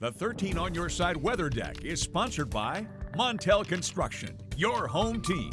The 13 on Your Side Weather Deck is sponsored by Montel Construction, your home team.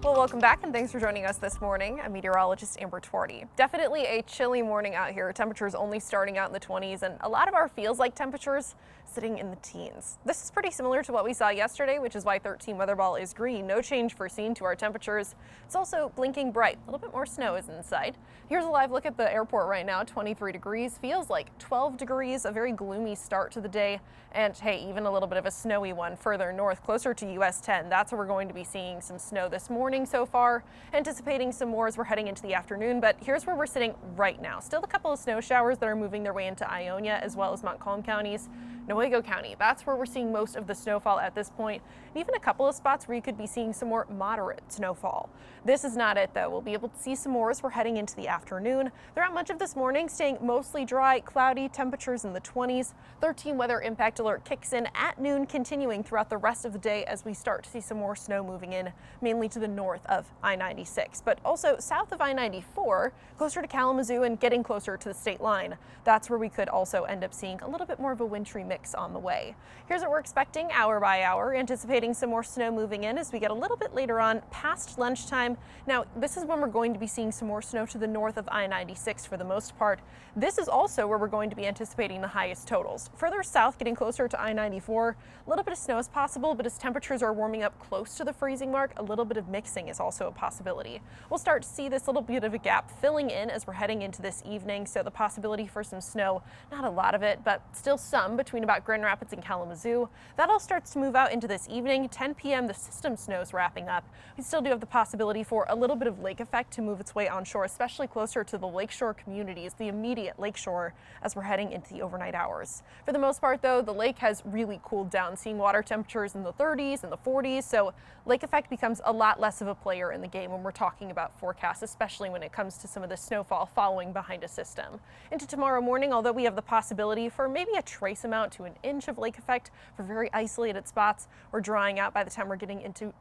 Well, welcome back and thanks for joining us this morning. I'm meteorologist Amber Twardy. Definitely a chilly morning out here. Temperatures only starting out in the 20s and a lot of our feels like temperatures sitting in the teens. This is pretty similar to what we saw yesterday, which is why 13 weather ball is green. No change foreseen to our temperatures. It's also blinking bright. A little bit more snow is in sight. Here's a live look at the airport right now. 23 degrees, feels like 12 degrees, a very gloomy start to the day. And hey, even a little bit of a snowy one further north, closer to US 10. That's where we're going to be seeing some snow this morning so far. Anticipating some more as we're heading into the afternoon, but here's where we're sitting right now. Still a couple of snow showers that are moving their way into Ionia as well as Montcalm counties. Newaygo County, that's where we're seeing most of the snowfall at this point, and even a couple of spots where you could be seeing some more moderate snowfall. This is not it though. We'll be able to see some more as we're heading into the afternoon. Throughout much of this morning, staying mostly dry, cloudy, temperatures in the 20s. 13 weather impact alert kicks in at noon, continuing throughout the rest of the day as we start to see some more snow moving in, mainly to the north of I-96, but also south of I-94, closer to Kalamazoo and getting closer to the state line. That's where we could also end up seeing a little bit more of a wintry mix on the way. Here's what we're expecting hour by hour, anticipating some more snow moving in as we get a little bit later on past lunchtime. Now, this is when we're going to be seeing some more snow to the north of I-96 for the most part. This is also where we're going to be anticipating the highest totals. Further south, getting closer to I-94, a little bit of snow is possible, but as temperatures are warming up close to the freezing mark, a little bit of mixing is also a possibility. We'll start to see this little bit of a gap filling in as we're heading into this evening, so the possibility for some snow, not a lot of it, but still some between about Grand Rapids and Kalamazoo. That all starts to move out into this evening. 10 p.m. the system snow's wrapping up. We still do have the possibility for a little bit of lake effect to move its way onshore, especially closer to the lakeshore communities, the immediate lakeshore, as we're heading into the overnight hours. For the most part though, the lake has really cooled down, seeing water temperatures in the 30s and the 40s, so lake effect becomes a lot less of a player in the game when we're talking about forecasts, especially when it comes to some of the snowfall following behind a system. Into tomorrow morning, although we have the possibility for maybe a trace amount to an inch of lake effect for very isolated spots, we're drying out by the time we're getting into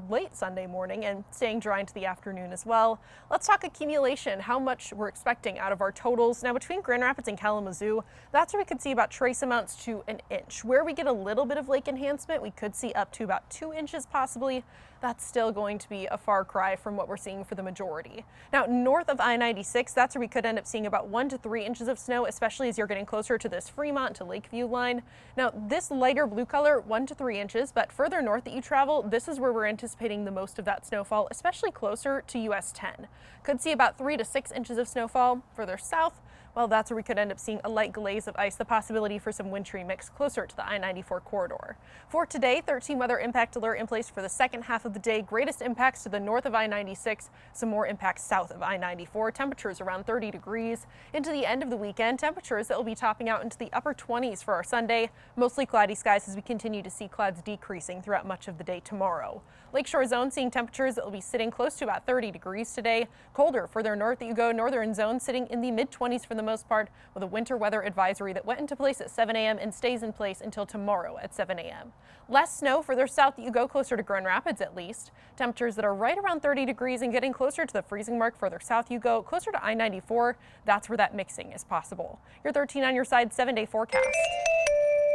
late Sunday morning and staying dry into the afternoon as well. Let's talk accumulation, how much we're expecting out of our totals. Now between Grand Rapids and Kalamazoo, that's where we could see about trace amounts to an inch. Where we get a little bit of lake enhancement, we could see up to about 2 inches possibly. That's still going to be a far cry from what we're seeing for the majority. Now north of I-96, that's where we could end up seeing about 1 to 3 inches of snow, especially as you're getting closer to this Fremont to Lakeview line. Now this lighter blue color, 1 to 3 inches, but further north that you travel, this is where we're anticipating the most of that snowfall, especially closer to US 10. Could see about 3 to 6 inches of snowfall. Further south, well, that's where we could end up seeing a light glaze of ice, the possibility for some wintry mix closer to the I-94 corridor. For today, 13 weather impact alert in place for the second half of the day. Greatest impacts to the north of I-96, some more impacts south of I-94. Temperatures around 30 degrees. Into the end of the weekend, temperatures that will be topping out into the upper 20s for our Sunday. Mostly cloudy skies as we continue to see clouds decreasing throughout much of the day tomorrow. Lakeshore zone seeing temperatures that will be sitting close to about 30 degrees today. Colder further north that you go, northern zone sitting in the mid-20s for the most part, with a winter weather advisory that went into place at 7 a.m. and stays in place until tomorrow at 7 a.m. Less snow further south that you go, closer to Grand Rapids at least. Temperatures that are right around 30 degrees and getting closer to the freezing mark further south you go, closer to I-94. That's where that mixing is possible. Your 13 on your side 7-day forecast.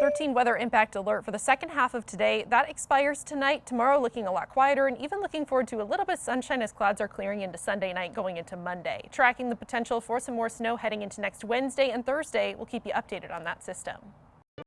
13 weather impact alert for the second half of today. That expires tonight. Tomorrow looking a lot quieter, and even looking forward to a little bit of sunshine as clouds are clearing into Sunday night going into Monday. Tracking the potential for some more snow heading into next Wednesday and Thursday. We'll keep you updated on that system.